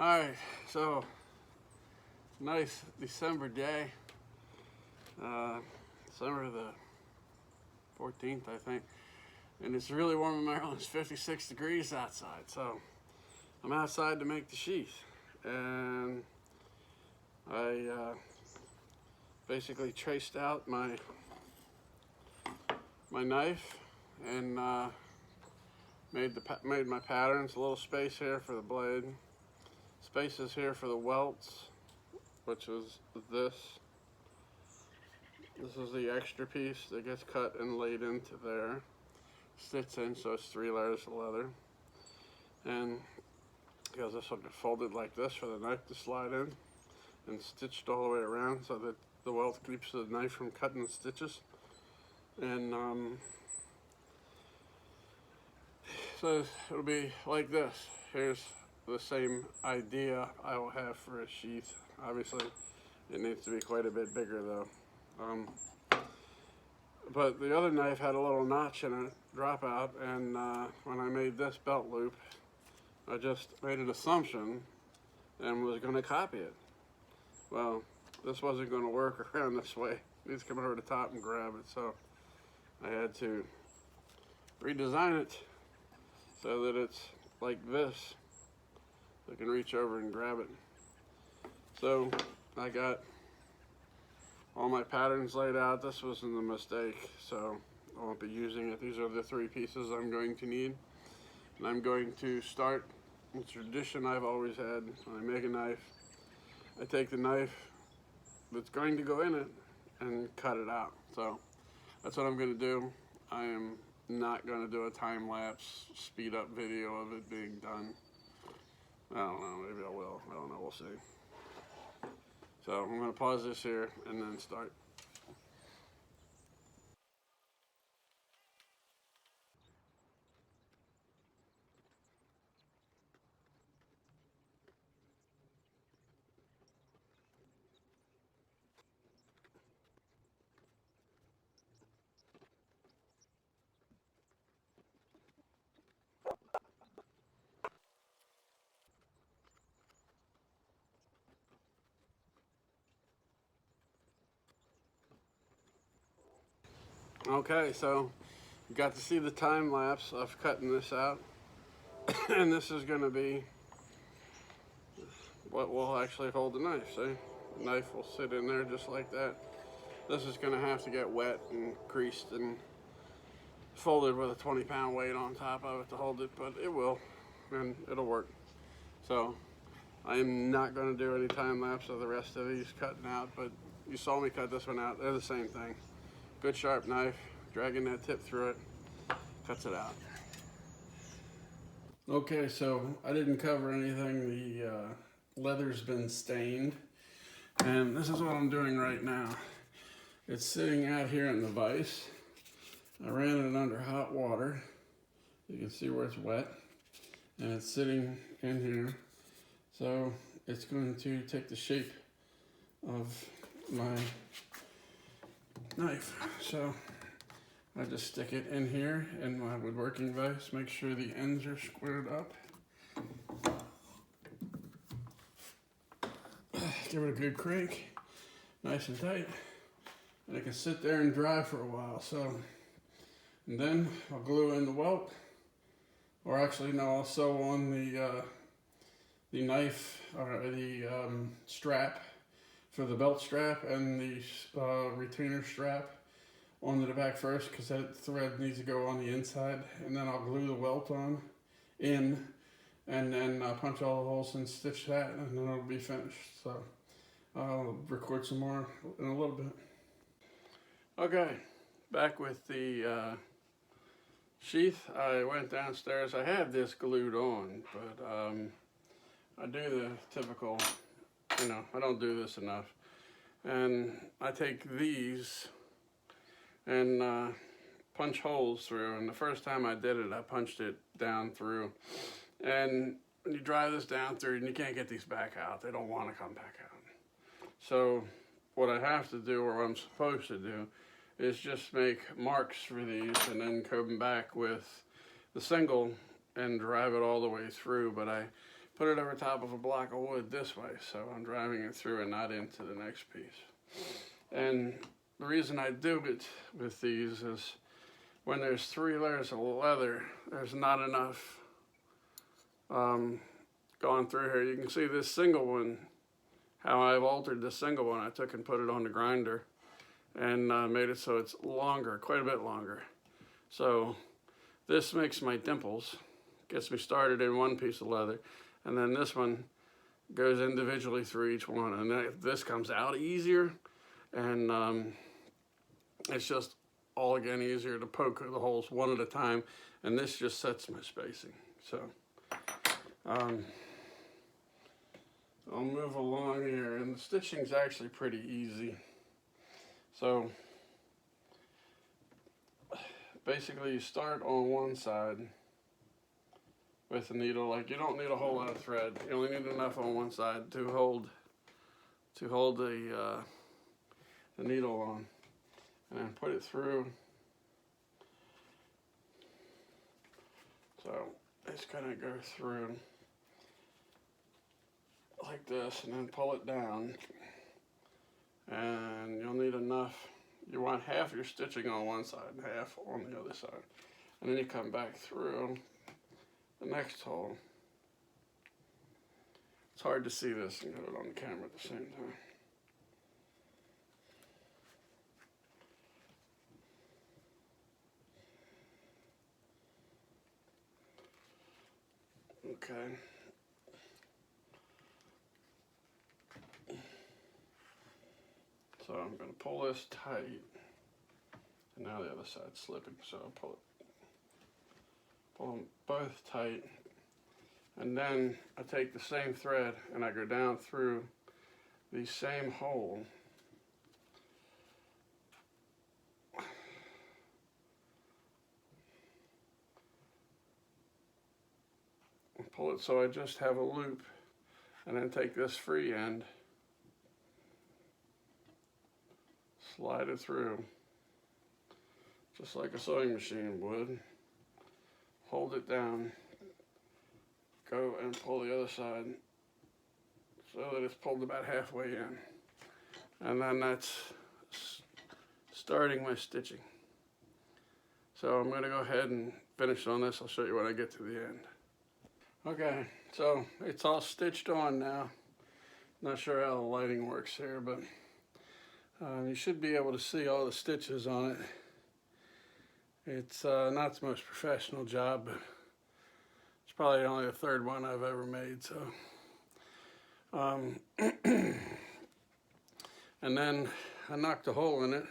Alright, so nice December day. December the 14th, I think. And it's really warm in Maryland. It's 56 degrees outside. So I'm outside to make the sheath. And I basically traced out my knife and made my patterns. A little space here for the blade. Spaces here for the welts, which is this. This is the extra piece that gets cut and laid into there. Stitched in, so it's 3 layers of leather. And because this will get folded like this for the knife to slide in, and stitched all the way around so that the welt keeps the knife from cutting the stitches. And so it'll be like this. Here's the same idea I will have for a sheath. Obviously, it needs to be quite a bit bigger though. But the other knife had a little notch in it, drop out, and when I made this belt loop, I just made an assumption and was going to copy it. Well, this wasn't going to work around this way. It needs to come over the top and grab it, so I had to redesign it so that it's like this. I can reach over and grab it. So I got all my patterns laid out. This wasn't a mistake, so I won't be using it. These are the 3 pieces I'm going to need. And I'm going to start the tradition I've always had. When I make a knife, I take the knife that's going to go in it and cut it out. So that's what I'm going to do. I am not going to do a time-lapse, speed-up video of it being done. I don't know, maybe I will. I don't know, we'll see. So I'm going to pause this here and then start. Okay, so you got to see the time lapse of cutting this out. And this is going to be what will actually hold the knife. See? The knife will sit in there just like that. This is going to have to get wet and creased and folded with a 20-pound weight on top of it to hold it, but it will, and it'll work. So I'm not going to do any time lapse of the rest of these cutting out, but you saw me cut this one out. They're the same thing. Good sharp knife, dragging that tip through it, cuts it out. Okay, so I didn't cover anything. The leather's been stained, and this is what I'm doing right now. It's sitting out here in the vise. I ran it under hot water. You can see where it's wet, and it's sitting in here. So it's going to take the shape of my knife. So I just stick it in here in my woodworking vise, make sure the ends are squared up. Give it a good crank, nice and tight, and it can sit there and dry for a while. So, and then I'll glue in the welt, or actually no, I'll sew on the knife or the strap for the belt strap and the retainer strap onto the back first, because that thread needs to go on the inside, and then I'll glue the welt on in, and then punch all the holes and stitch that, and then it'll be finished. So I'll record some more in a little bit. Okay, back with the sheath. I went downstairs. I had this glued on, but I do the typical, I don't do this enough. And I take these and punch holes through. And the first time I did it, I punched it down through. And when you drive this down through, and you can't get these back out. They don't want to come back out. So what I have to do, or what I'm supposed to do, is just make marks for these and then come back with the single and drive it all the way through. But I put it over top of a block of wood this way, so I'm driving it through and not into the next piece. And the reason I do it with these is when there's 3 layers of leather, there's not enough going through here. You can see this single one, how I've altered this single one. I took and put it on the grinder and made it so it's longer, quite a bit longer. So this makes my dimples, gets me started in one piece of leather, and then this one goes individually through each one, and this comes out easier, and it's just all again easier to poke the holes one at a time, and this just sets my spacing. So I'll move along here, and the stitching's actually pretty easy. So basically you start on one side with the needle. Like, you don't need a whole lot of thread. You only need enough on one side to hold the needle on, and then put it through. So it's gonna go through like this, and then pull it down, and you'll need enough. You want half your stitching on one side and half on the other side, and then you come back through the next hole. It's hard to see this and get it on the camera at the same time. Okay. So I'm going to pull this tight, and now the other side's slipping, so I'll pull them both tight, and then I take the same thread and I go down through the same hole. And pull it so I just have a loop, and then take this free end, slide it through, just like a sewing machine would. Hold it down, go and pull the other side so that it's pulled about halfway in. And then that's starting my stitching. So I'm going to go ahead and finish on this. I'll show you when I get to the end. Okay, so it's all stitched on now. Not sure how the lighting works here, but you should be able to see all the stitches on it. It's not the most professional job, but it's probably only the 3rd one I've ever made. So, and then I knocked a hole in it,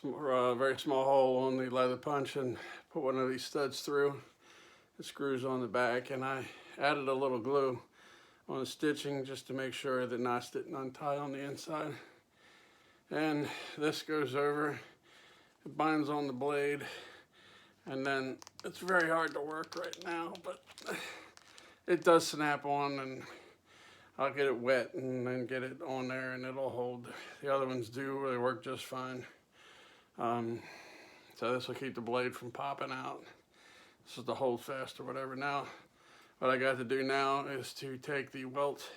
very small hole on the leather punch, and put one of these studs through. It screws on the back, and I added a little glue on the stitching just to make sure that knots didn't untie on the inside. And this goes over. It binds on the blade, and then it's very hard to work right now, but it does snap on, and I'll get it wet and then get it on there, and it'll hold. The other ones do, they work just fine. So this will keep the blade from popping out. This is the hold fast or whatever. Now, what I got to do now is to take the welt,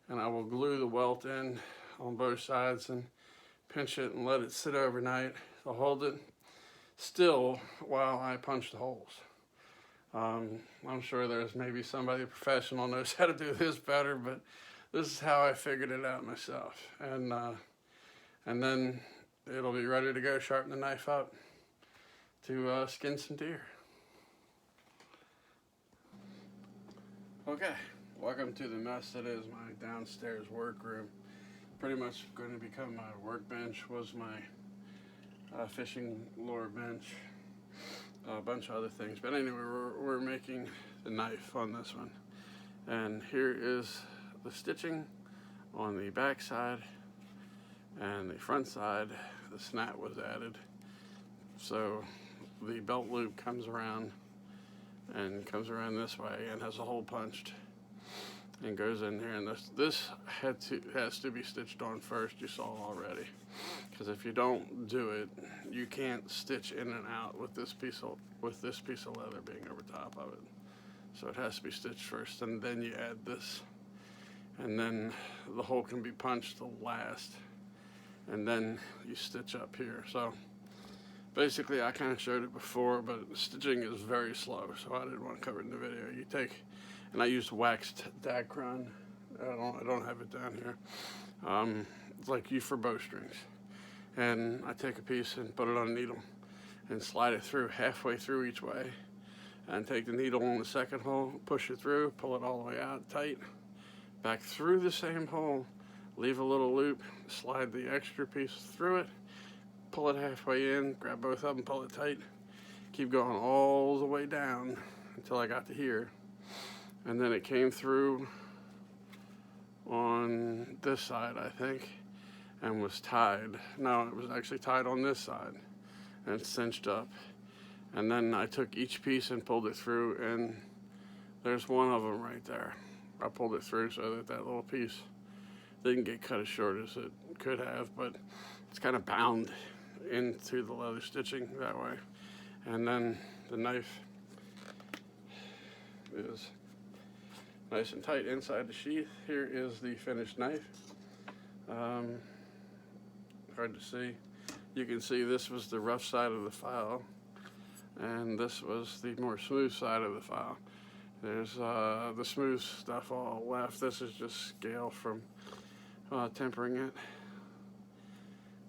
and I will glue the welt in on both sides and pinch it and let it sit overnight. I'll hold it still while I punch the holes. I'm sure there's maybe somebody professional knows how to do this better, but this is how I figured it out myself. And then it'll be ready to go. Sharpen the knife up to skin some deer. Okay, welcome to the mess that is my downstairs workroom. Pretty much going to become my workbench. Was my fishing lure bench, a bunch of other things. But anyway, we're making the knife on this one. And here is the stitching on the back side and the front side. The snap was added. So the belt loop comes around and comes around this way and has a hole punched and goes in here, and this has to be stitched on first. You saw already, because if you don't do it, you can't stitch in and out with this piece of leather being over top of it. So it has to be stitched first, and then you add this. And then the hole can be punched to last. And then you stitch up here. So basically, I kind of showed it before, but stitching is very slow, so I didn't want to cover it in the video. You take, and I used waxed Dacron. I don't have it down here. It's like you for bowstrings. And I take a piece and put it on a needle and slide it through halfway through each way. And take the needle on the second hole, push it through, pull it all the way out tight, back through the same hole, leave a little loop, slide the extra piece through it, pull it halfway in, grab both of them, pull it tight, keep going all the way down until I got to here. And then it came through on this side, I think, and was tied. No, it was actually tied on this side and cinched up. And then I took each piece and pulled it through, and there's one of them right there. I pulled it through so that that little piece didn't get cut as short as it could have, but it's kind of bound into the leather stitching that way. And then the knife is nice and tight inside the sheath. Here is the finished knife. Hard to see. You can see this was the rough side of the file, and this was the more smooth side of the file. There's the smooth stuff all left. This is just scale from tempering it.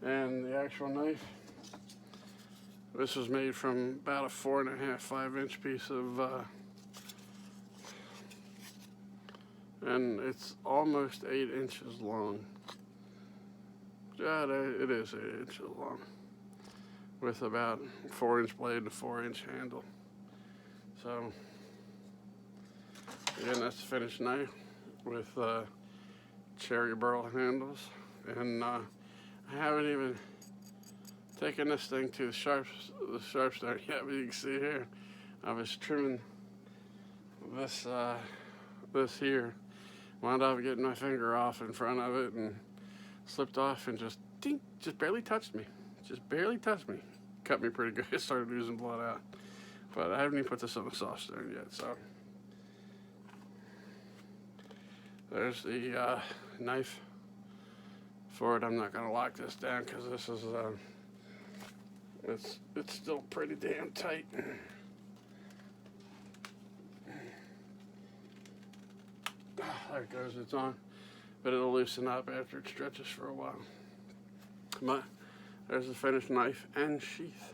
And the actual knife, this was made from about a 4.5, 5-inch piece of, and it's almost 8 inches long. Yeah, it is 8 inches long, with about a 4-inch blade and a 4-inch handle. So, again, that's the finished knife with cherry burl handles. And I haven't even taken this thing to the sharp stone yet, but you can see here, I was trimming this here, wound up getting my finger off in front of it and slipped off and just ding, just barely touched me. Just barely touched me. Cut me pretty good. It started oozing blood out. But I haven't even put this on the soft stone yet, so. There's the knife for it. I'm not gonna lock this down because this is it's still pretty damn tight. There it goes, it's on. But it'll loosen up after it stretches for a while. But there's the finished knife and sheath.